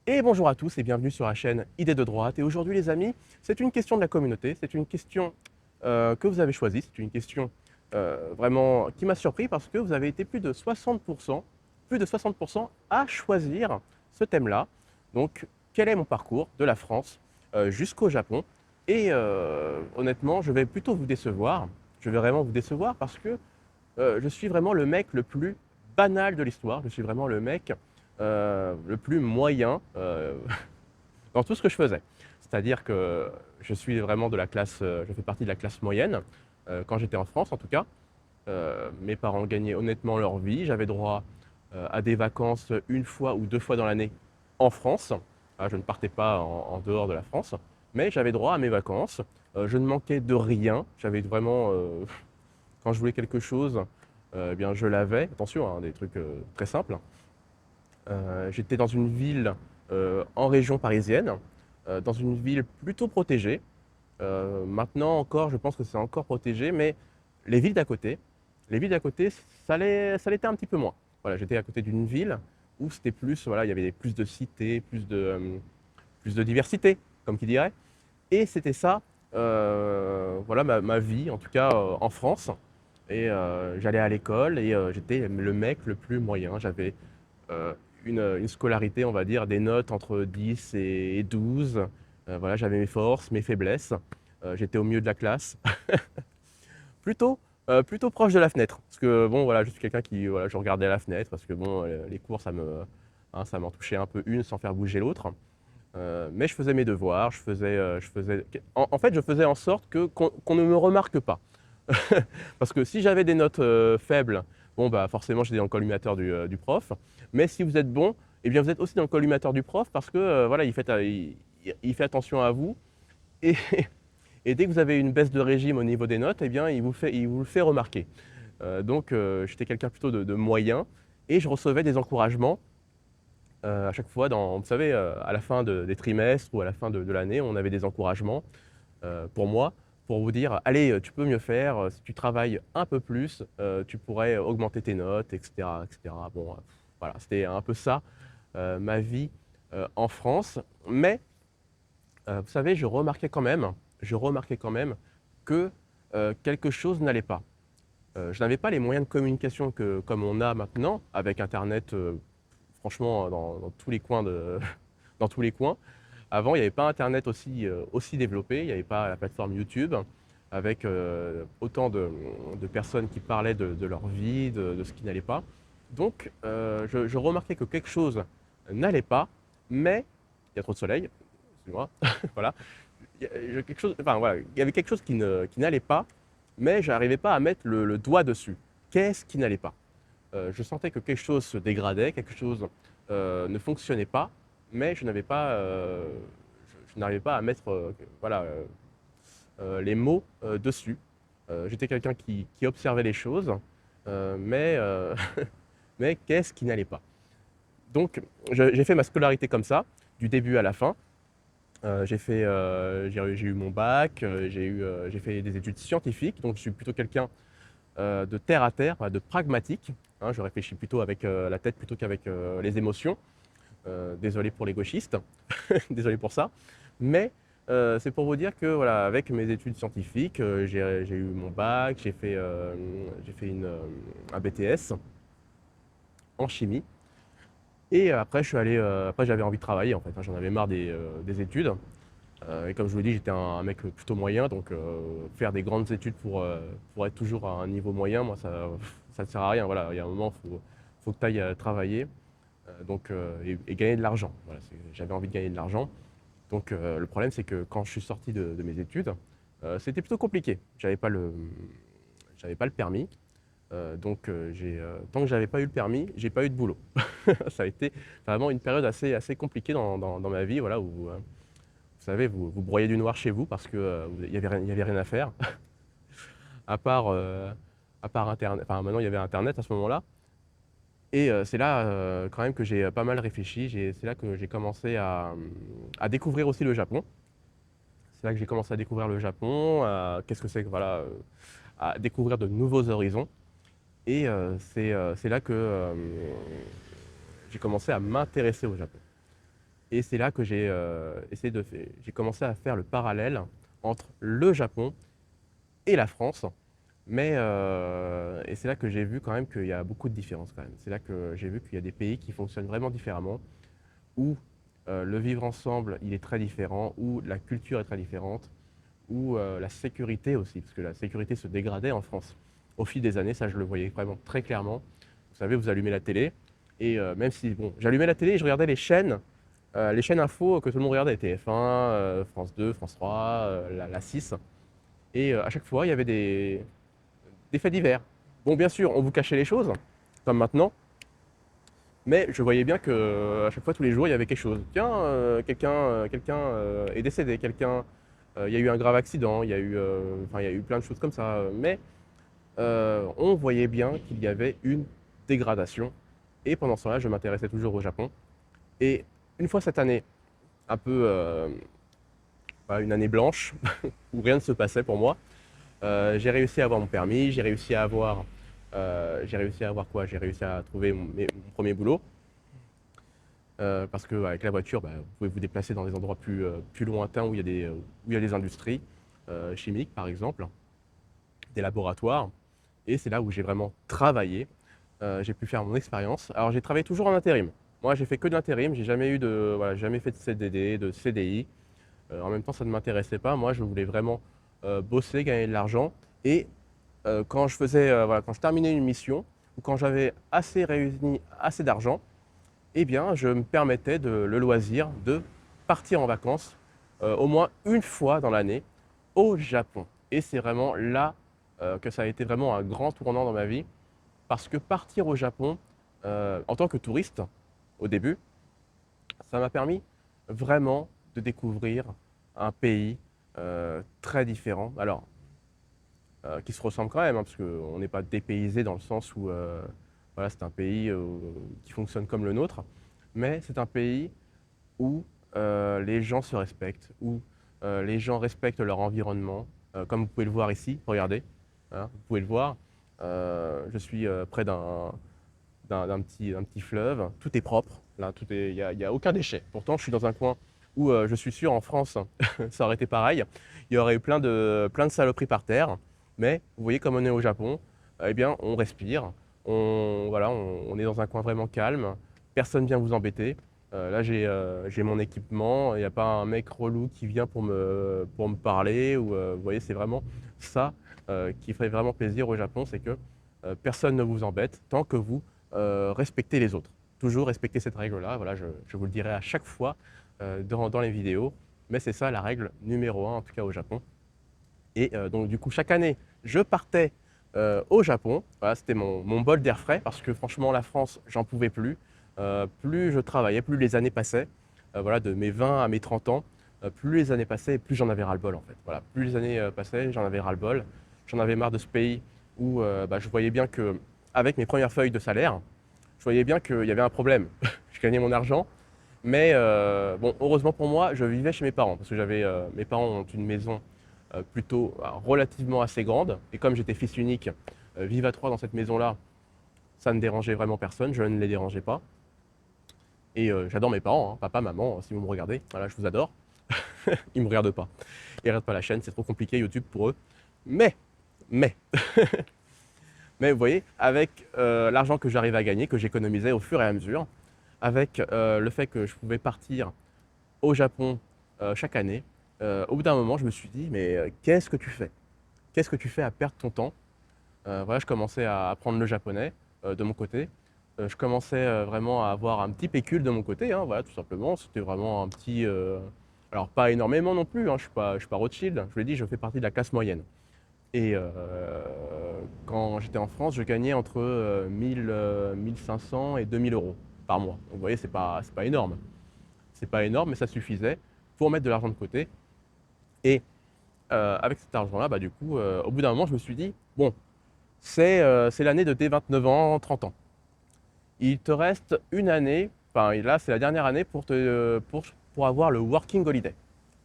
Et bonjour à tous et bienvenue sur la chaîne Idées de droite. Et aujourd'hui les amis, c'est une question de la communauté, c'est une question que vous avez choisie, c'est une question vraiment qui m'a surpris parce que vous avez été plus de 60% à choisir ce thème-là. Donc quel est mon parcours de la France jusqu'au Japon? Et honnêtement, je vais plutôt vous décevoir, je vais vraiment vous décevoir parce que je suis vraiment le mec le plus banal de l'histoire, je suis vraiment le mec le plus moyen dans tout ce que je faisais. C'est-à-dire que je suis vraiment de la classe, je fais partie de la classe moyenne, quand j'étais en France en tout cas. Mes parents gagnaient honnêtement leur vie, j'avais droit à des vacances une fois ou deux fois dans l'année en France. Ah, je ne partais pas en dehors de la France, mais j'avais droit à mes vacances. Je ne manquais de rien, j'avais vraiment, quand je voulais quelque chose, eh bien je l'avais. Attention, hein, des trucs très simples. J'étais dans une ville en région parisienne, dans une ville plutôt protégée. Maintenant encore, je pense que c'est encore protégé, mais les villes d'à côté, les villes d'à côté, ça l'était un petit peu moins. Voilà, j'étais à côté d'une ville où c'était plus, voilà, il y avait plus de cités, plus de diversité, comme qui dirait. Et c'était ça, voilà, ma vie, en tout cas en France. Et j'allais à l'école et j'étais le mec le plus moyen. J'avais euh, une scolarité, on va dire, des notes entre 10 et 12. Voilà, j'avais mes forces, mes faiblesses. J'étais au milieu de la classe, plutôt, plutôt proche de la fenêtre. Parce que bon, voilà, je suis quelqu'un qui, voilà, je regardais à la fenêtre parce que bon, les cours, ça m'en touchait un peu une sans faire bouger l'autre. Mais je faisais mes devoirs, en fait, je faisais en sorte qu'on ne me remarque pas. Parce que si j'avais des notes faibles, bon, bah, forcément, j'étais dans le collimateur du prof. Mais si vous êtes bon, eh bien, vous êtes aussi dans le collimateur du prof parce que voilà, il fait attention à vous. Et, et dès que vous avez une baisse de régime au niveau des notes, eh bien, il vous le fait remarquer. Donc, j'étais quelqu'un plutôt de moyen et je recevais des encouragements à chaque fois, vous savez, à la fin des trimestres ou à la fin de l'année, on avait des encouragements pour moi, pour vous dire, allez, tu peux mieux faire, si tu travailles un peu plus, tu pourrais augmenter tes notes, etc. etc. Bon, voilà, c'était un peu ça, ma vie en France. Mais, vous savez, je remarquais quand même que quelque chose n'allait pas. Je n'avais pas les moyens de communication comme on a maintenant, avec Internet, franchement, dans tous les coins dans tous les coins. Avant, il n'y avait pas Internet aussi développé, il n'y avait pas la plateforme YouTube, avec autant de personnes qui parlaient de leur vie, de ce qui n'allait pas. Donc, je remarquais que quelque chose n'allait pas, mais il y a trop de soleil, excuse-moi, voilà. Enfin, voilà, il y avait quelque chose qui n'allait pas, mais je n'arrivais pas à mettre le doigt dessus. Qu'est-ce qui n'allait pas? Je sentais que quelque chose se dégradait, quelque chose ne fonctionnait pas, mais je n'arrivais pas à mettre voilà, les mots dessus. J'étais quelqu'un qui observait les choses, mais, mais qu'est-ce qui n'allait pas? Donc, j'ai fait ma scolarité comme ça, du début à la fin. J'ai eu mon bac, j'ai fait des études scientifiques, donc je suis plutôt quelqu'un de terre à terre, de pragmatique. Hein, je réfléchis plutôt avec la tête plutôt qu'avec les émotions. Désolé pour les gauchistes, désolé pour ça. Mais c'est pour vous dire que voilà, avec mes études scientifiques, j'ai eu mon bac, j'ai fait un BTS en chimie. Et après, après j'avais envie de travailler en fait. Hein, j'en avais marre des études. Et comme je vous l'ai dit, j'étais un mec plutôt moyen, donc faire des grandes études pour être toujours à un niveau moyen, moi, ça ne sert à rien. Voilà, il y a un moment, faut que tu ailles travailler et gagner de l'argent. Voilà, j'avais envie de gagner de l'argent. Donc le problème, c'est que quand je suis sorti de mes études, c'était plutôt compliqué. J'avais pas le permis. Tant que j'avais pas eu le permis, j'ai pas eu de boulot. Ça a été vraiment une période assez compliquée dans ma vie, voilà, où vous savez, vous broyez du noir chez vous parce qu'il il y avait rien à faire, à part, à part Internet. Enfin, maintenant, il y avait Internet à ce moment-là. Et c'est là, quand même, que j'ai pas mal réfléchi. C'est là que j'ai commencé à découvrir aussi le Japon. C'est là que j'ai commencé à découvrir le Japon, qu'est-ce que c'est que, voilà, à découvrir de nouveaux horizons. Et c'est là que j'ai commencé à m'intéresser au Japon. Et c'est là que j'ai commencé à faire le parallèle entre le Japon et la France. Et c'est là que j'ai vu quand même qu'il y a beaucoup de différences quand même. C'est là que j'ai vu qu'il y a des pays qui fonctionnent vraiment différemment, où le vivre ensemble, il est très différent, où la culture est très différente, où la sécurité aussi, parce que la sécurité se dégradait en France. Au fil des années, ça je le voyais vraiment très clairement. Vous savez, vous allumez la télé, et même si, bon, j'allumais la télé et je regardais les chaînes info que tout le monde regardait, TF1, France 2, France 3, la 6. Et à chaque fois, il y avait des faits divers. Bon, bien sûr, on vous cachait les choses, comme maintenant, mais je voyais bien que à chaque fois, tous les jours, il y avait quelque chose. Tiens, quelqu'un est décédé, il y a eu un grave accident, enfin, il y a eu plein de choses comme ça. Mais on voyait bien qu'il y avait une dégradation. Et pendant ce temps-là, je m'intéressais toujours au Japon. Et une fois cette année, un peu une année blanche, où rien ne se passait pour moi, j'ai réussi à avoir mon permis, j'ai réussi à avoir quoi? J'ai réussi à trouver mon premier boulot. Parce qu'avec la voiture, bah, vous pouvez vous déplacer dans des endroits plus lointains où il y a des industries chimiques, par exemple, des laboratoires. Et c'est là où j'ai vraiment travaillé. J'ai pu faire mon expérience. Alors, j'ai travaillé toujours en intérim. Moi, j'ai fait que de l'intérim. J'ai jamais voilà, jamais fait de CDD, de CDI. En même temps, ça ne m'intéressait pas. Moi, je voulais vraiment bosser, gagner de l'argent. Et voilà, quand je terminais une mission ou quand j'avais réuni assez d'argent, eh bien, je me permettais le loisir de partir en vacances au moins une fois dans l'année au Japon. Et c'est vraiment là que ça a été vraiment un grand tournant dans ma vie parce que partir au Japon en tant que touriste au début, ça m'a permis vraiment de découvrir un pays très différent. Alors, qui se ressemble quand même, hein, parce qu'on n'est pas dépaysé dans le sens où voilà, c'est un pays qui fonctionne comme le nôtre, mais c'est un pays où les gens se respectent, où les gens respectent leur environnement, comme vous pouvez le voir ici, regardez, hein, vous pouvez le voir, je suis près d'un petit fleuve, tout est propre, là, il y a aucun déchet. Pourtant, je suis dans un coin où je suis sûr en France, ça aurait été pareil, il y aurait eu plein de saloperies par terre, mais vous voyez comme on est au Japon, eh bien on respire, voilà, on est dans un coin vraiment calme, personne vient vous embêter. Là j'ai mon équipement, il n'y a pas un mec relou qui vient pour me parler, ou vous voyez, c'est vraiment ça qui ferait vraiment plaisir au Japon, c'est que personne ne vous embête tant que vous respectez les autres. Toujours respecter cette règle-là, voilà, je vous le dirai à chaque fois dans les vidéos, mais c'est ça la règle numéro un, en tout cas au Japon. Et donc du coup, chaque année, je partais au Japon. Voilà, c'était mon bol d'air frais parce que franchement, la France, j'en pouvais plus. Plus je travaillais, plus les années passaient. Voilà, de mes 20 à mes 30 ans, plus les années passaient, plus j'en avais ras-le-bol en fait. Voilà, plus les années passaient, j'en avais ras-le-bol. J'en avais marre de ce pays où je voyais bien que, avec mes premières feuilles de salaire, je voyais bien qu'il y avait un problème. Je gagnais mon argent, mais bon, heureusement pour moi, je vivais chez mes parents parce que mes parents ont une maison plutôt relativement assez grande. Et comme j'étais fils unique, vivre à trois dans cette maison-là, ça ne dérangeait vraiment personne, je ne les dérangeais pas. Et j'adore mes parents, hein, papa, maman, si vous me regardez, voilà, je vous adore. Ils ne me regardent pas. Ils ne regardent pas la chaîne, c'est trop compliqué YouTube pour eux. Mais, mais, mais vous voyez, avec l'argent que j'arrivais à gagner, que j'économisais au fur et à mesure, avec le fait que je pouvais partir au Japon chaque année, au bout d'un moment, je me suis dit, mais qu'est-ce que tu fais? Qu'est-ce que tu fais à perdre ton temps? Voilà, je commençais à apprendre le japonais de mon côté. Je commençais vraiment à avoir un petit pécule de mon côté, hein, voilà, tout simplement. C'était vraiment un petit. Alors, pas énormément non plus, hein, je suis pas Rothschild. Je vous l'ai dit, je fais partie de la classe moyenne. Et quand j'étais en France, je gagnais entre 1500 et 2000 euros par mois. Donc, vous voyez, c'est pas énorme. C'est pas énorme, mais ça suffisait pour mettre de l'argent de côté. Et avec cet argent-là, bah, du coup, au bout d'un moment, je me suis dit, bon, c'est l'année de tes 29 ans, 30 ans. Il te reste une année, enfin là, c'est la dernière année pour avoir le Working Holiday.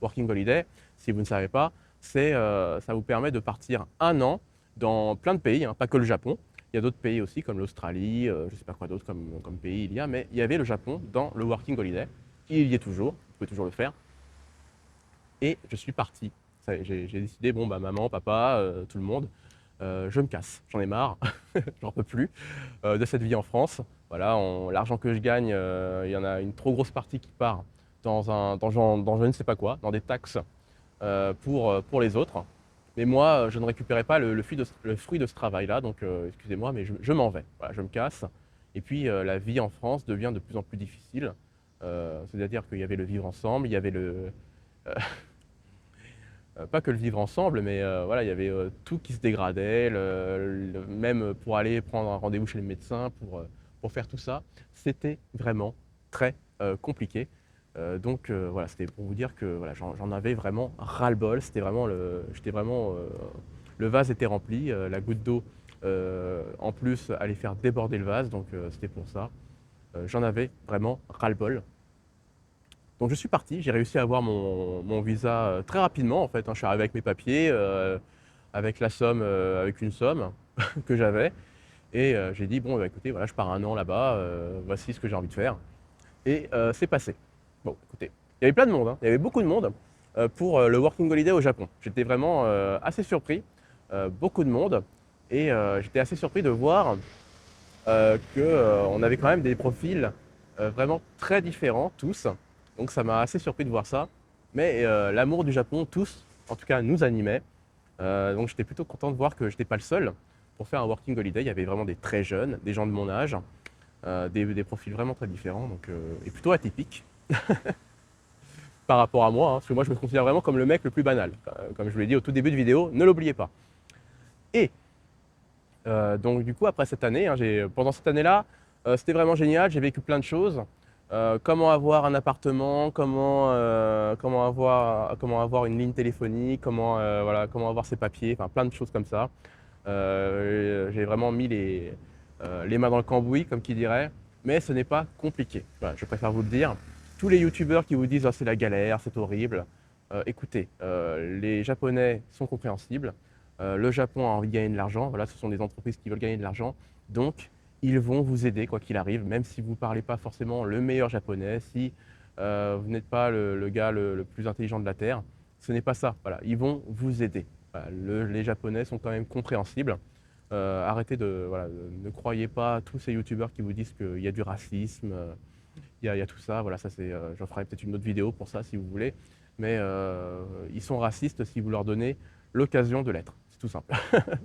Working Holiday, si vous ne savez pas, ça vous permet de partir un an dans plein de pays, hein, pas que le Japon. Il y a d'autres pays aussi, comme l'Australie, je ne sais pas quoi d'autre comme pays il y a, mais il y avait le Japon dans le Working Holiday. il y est toujours, vous pouvez toujours le faire. Et je suis parti. J'ai décidé, bon, bah, maman, papa, tout le monde, je me casse, j'en ai marre, j'en peux plus de cette vie en France. Voilà, l'argent que je gagne, il y en a une trop grosse partie qui part dans je ne sais pas quoi, dans des taxes pour les autres. Mais moi, je ne récupérais pas le fruit de ce travail-là, donc excusez-moi, mais je m'en vais. Voilà, je me casse. Et puis la vie en France devient de plus en plus difficile. C'est-à-dire qu'il y avait le vivre ensemble, il y avait pas que le vivre ensemble, mais voilà, il y avait tout qui se dégradait, même pour aller prendre un rendez-vous chez le médecin, pour faire tout ça, c'était vraiment très compliqué. Donc voilà, c'était pour vous dire que voilà, j'en avais vraiment ras-le-bol. Le vase était rempli, la goutte d'eau en plus allait faire déborder le vase, donc c'était pour ça. J'en avais vraiment ras-le-bol. Donc je suis parti, j'ai réussi à avoir mon visa très rapidement en fait, hein. Je suis arrivé avec mes papiers, avec avec une somme que j'avais. Et j'ai dit, bon, bah, écoutez, voilà, je pars un an là-bas, voici ce que j'ai envie de faire. Et c'est passé. Bon, écoutez, il y avait plein de monde, hein. Il y avait beaucoup de monde pour le Working Holiday au Japon. J'étais vraiment assez surpris, beaucoup de monde. Et j'étais assez surpris de voir qu'on avait quand même des profils vraiment très différents, tous. Donc ça m'a assez surpris de voir ça. Mais l'amour du Japon, tous, en tout cas, nous animait. Donc j'étais plutôt content de voir que je n'étais pas le seul pour faire un Working Holiday. Il y avait vraiment des très jeunes, des gens de mon âge, des profils vraiment très différents, donc, et plutôt atypiques par rapport à moi, hein, parce que moi je me considère vraiment comme le mec le plus banal. Comme je vous l'ai dit au tout début de vidéo, ne l'oubliez pas. Et donc du coup après cette année, hein, pendant cette année-là, c'était vraiment génial, j'ai vécu plein de choses. Comment avoir un appartement, comment avoir une ligne téléphonique, voilà, comment avoir ses papiers, enfin plein de choses comme ça. J'ai vraiment mis les mains dans le cambouis, comme qui dirait, mais ce n'est pas compliqué. Voilà, je préfère vous le dire. Tous les youtubeurs qui vous disent oh, c'est la galère, c'est horrible, écoutez, les Japonais sont compréhensibles. Le Japon a envie de gagner de l'argent. Voilà, ce sont des entreprises qui veulent gagner de l'argent. Donc, ils vont vous aider quoi qu'il arrive, même si vous ne parlez pas forcément le meilleur japonais, si vous n'êtes pas le gars le plus intelligent de la Terre. Ce n'est pas ça. Voilà, ils vont vous aider. Voilà, les Japonais sont quand même compréhensibles. Arrêtez voilà, ne croyez pas à tous ces youtubeurs qui vous disent qu'il y a du racisme, il y a tout ça. Voilà, ça c'est, j'en ferai peut-être une autre vidéo pour ça si vous voulez. Mais ils sont racistes si vous leur donnez l'occasion de l'être. C'est tout simple.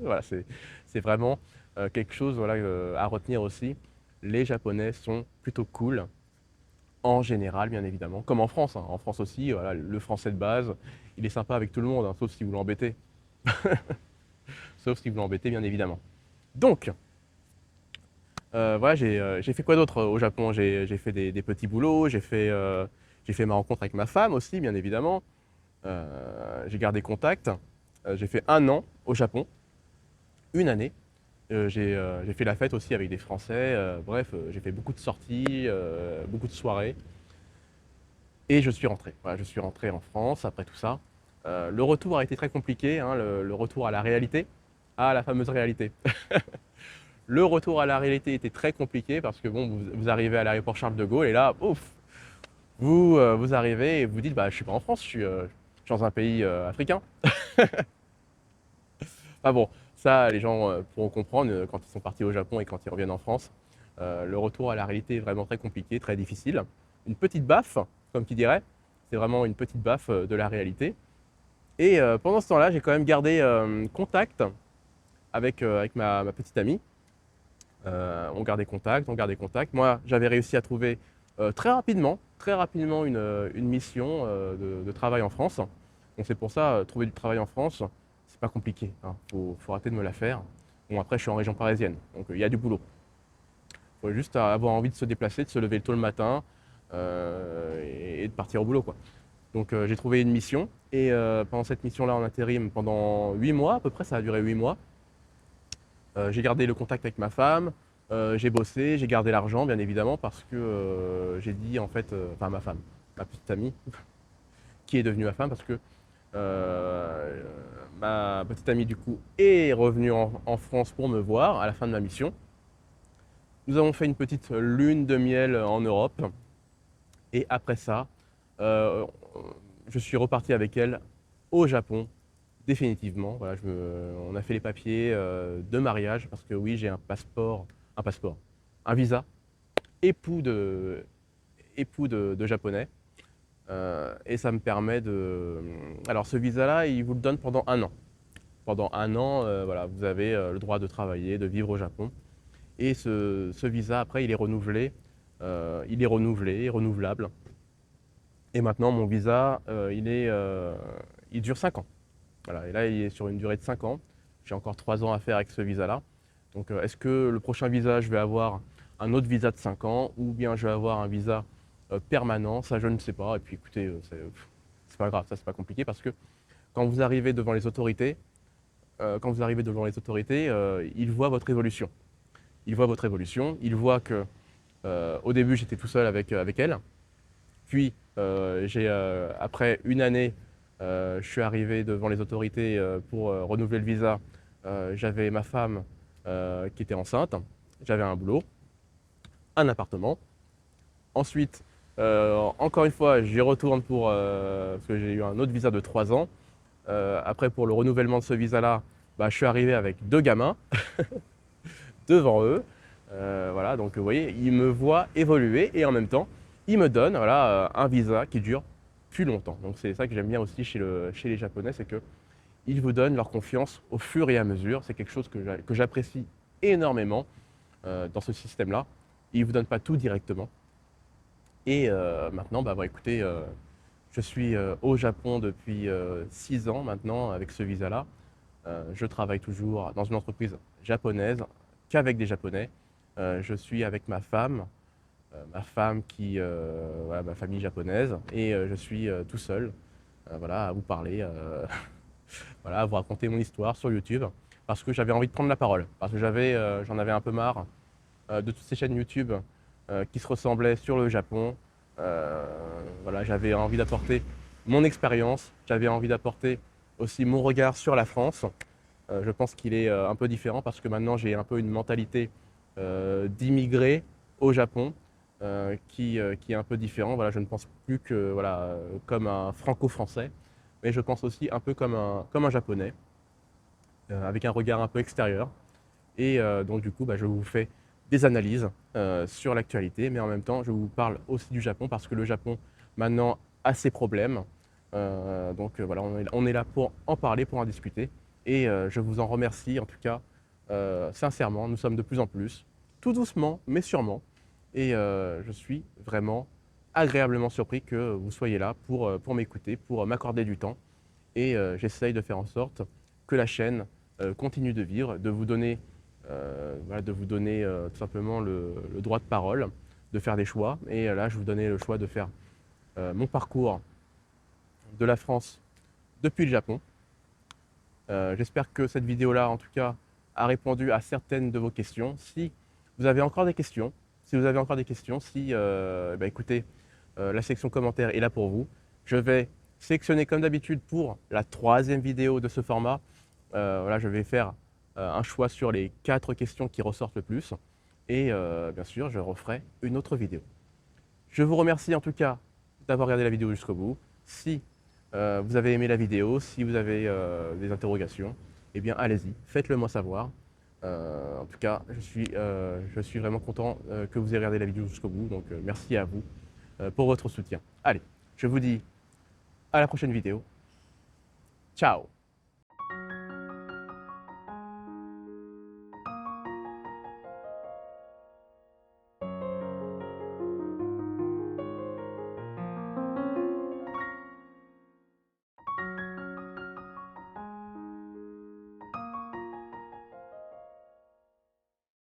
Voilà, c'est vraiment quelque chose voilà, à retenir aussi. Les Japonais sont plutôt cool, en général, bien évidemment, comme en France. Hein. En France aussi, voilà, le français de base, il est sympa avec tout le monde, hein, sauf si vous l'embêtez. Sauf si vous l'embêtez, bien évidemment. Donc, voilà, j'ai fait quoi d'autre au Japon? J'ai fait des petits boulots, j'ai fait ma rencontre avec ma femme aussi, bien évidemment. J'ai gardé contact. J'ai fait un an au Japon, une année. J'ai fait la fête aussi avec des Français. Bref, j'ai fait beaucoup de sorties, beaucoup de soirées. Et je suis rentré. Voilà, je suis rentré en France après tout ça. Le retour a été très compliqué, hein, le retour à la réalité, à la fameuse réalité. Le retour à la réalité était très compliqué parce que bon, vous arrivez à l'aéroport Charles de Gaulle et là, ouf, vous arrivez et vous dites, bah, je suis pas en France, je suis dans un pays africain. Ah bon, ça, les gens pourront comprendre quand ils sont partis au Japon et quand ils reviennent en France. Le retour à la réalité est vraiment très compliqué, très difficile. Une petite baffe, comme qui dirait, c'est vraiment une petite baffe de la réalité. Et pendant ce temps-là, j'ai quand même gardé contact avec ma petite amie. On gardait contact, on gardait contact. Moi, j'avais réussi à trouver très rapidement une mission de travail en France. Donc c'est pour ça, trouver du travail en France, c'est pas compliqué, hein. Faut arrêter de me la faire. Bon, après, je suis en région parisienne, donc il y a du boulot. Il faut juste avoir envie de se déplacer, de se lever tôt le matin et de partir au boulot, quoi. Donc j'ai trouvé une mission et pendant cette mission-là en intérim, pendant 8 mois à peu près, ça a duré 8 mois, j'ai gardé le contact avec ma femme, j'ai bossé, j'ai gardé l'argent bien évidemment parce que j'ai dit en fait, enfin ma femme, ma petite amie, qui est devenue ma femme parce que ma petite amie du coup est revenue en France pour me voir à la fin de ma mission. Nous avons fait une petite lune de miel en Europe Et après ça, euh, je suis reparti avec elle au Japon, définitivement. Voilà, on a fait les papiers de mariage parce que oui, j'ai un passeport, un visa, époux de japonais. Et ça me permet de. Alors ce visa-là, il vous le donne pendant un an. Pendant un an, voilà, vous avez le droit de travailler, de vivre au Japon. Et ce visa, après, il est renouvelé, renouvelable. Et maintenant, mon visa, il dure 5 ans. Voilà, et là, il est sur une durée de 5 ans. J'ai encore 3 ans à faire avec ce visa-là. Donc, est-ce que le prochain visa, je vais avoir un autre visa de 5 ans ou bien je vais avoir un visa permanent? Ça, je ne sais pas. Et puis, écoutez, c'est pas grave, ça, c'est pas compliqué parce que quand vous arrivez devant les autorités, ils voient votre évolution. Ils voient votre évolution. Ils voient que, au début, j'étais tout seul avec elle. Puis, après une année, je suis arrivé devant les autorités pour renouveler le visa. J'avais ma femme qui était enceinte, j'avais un boulot, un appartement. Ensuite, encore une fois, j'y retourne parce que j'ai eu un autre visa de 3 ans. Après, pour le renouvellement de ce visa-là, bah, je suis arrivé avec 2 gamins devant eux. Voilà, donc vous voyez, ils me voient évoluer et en même temps, ils me donnent voilà, un visa qui dure plus longtemps. Donc c'est ça que j'aime bien aussi chez les Japonais, c'est qu'ils vous donnent leur confiance au fur et à mesure. C'est quelque chose que j'apprécie énormément dans ce système-là. Ils ne vous donnent pas tout directement. Et maintenant, bah, écoutez, je suis au Japon depuis 6 ans maintenant avec ce visa-là. Je travaille toujours dans une entreprise japonaise, qu'avec des Japonais. Je suis avec ma femme voilà, ma famille japonaise, et je suis tout seul, voilà, à vous parler, voilà, à vous raconter mon histoire sur YouTube, parce que j'avais envie de prendre la parole, parce que j'en avais un peu marre de toutes ces chaînes YouTube qui se ressemblaient sur le Japon. Voilà, j'avais envie d'apporter mon expérience, j'avais envie d'apporter aussi mon regard sur la France. Je pense qu'il est un peu différent parce que maintenant j'ai un peu une mentalité d'immigré au Japon qui est un peu différent. Voilà, je ne pense plus que voilà, comme un franco-français, mais je pense aussi un peu comme un japonais, avec un regard un peu extérieur. Et donc du coup, bah, je vous fais des analyses sur l'actualité, mais en même temps, je vous parle aussi du Japon parce que le Japon maintenant a ses problèmes. Donc voilà, on est là pour en parler, pour en discuter. Et je vous en remercie en tout cas sincèrement. Nous sommes de plus en plus, tout doucement, mais sûrement. Et je suis vraiment agréablement surpris que vous soyez là pour m'écouter, pour m'accorder du temps. Et j'essaye de faire en sorte que la chaîne continue de vivre, de vous donner, voilà, tout simplement le droit de parole, de faire des choix. Et là, je vous donnais le choix de faire mon parcours de la France depuis le Japon. J'espère que cette vidéo-là, en tout cas, a répondu à certaines de vos questions. Si vous avez encore des questions, écoutez, la section commentaires est là pour vous. Je vais sélectionner comme d'habitude pour la 3e vidéo de ce format. Voilà, je vais faire un choix sur les 4 questions qui ressortent le plus. Et bien sûr, je referai une autre vidéo. Je vous remercie en tout cas d'avoir regardé la vidéo jusqu'au bout. Si vous avez aimé la vidéo, si vous avez des interrogations, eh bien allez-y, faites-le moi savoir. En tout cas, je suis vraiment content que vous ayez regardé la vidéo jusqu'au bout. Donc merci à vous pour votre soutien. Allez, je vous dis à la prochaine vidéo. Ciao!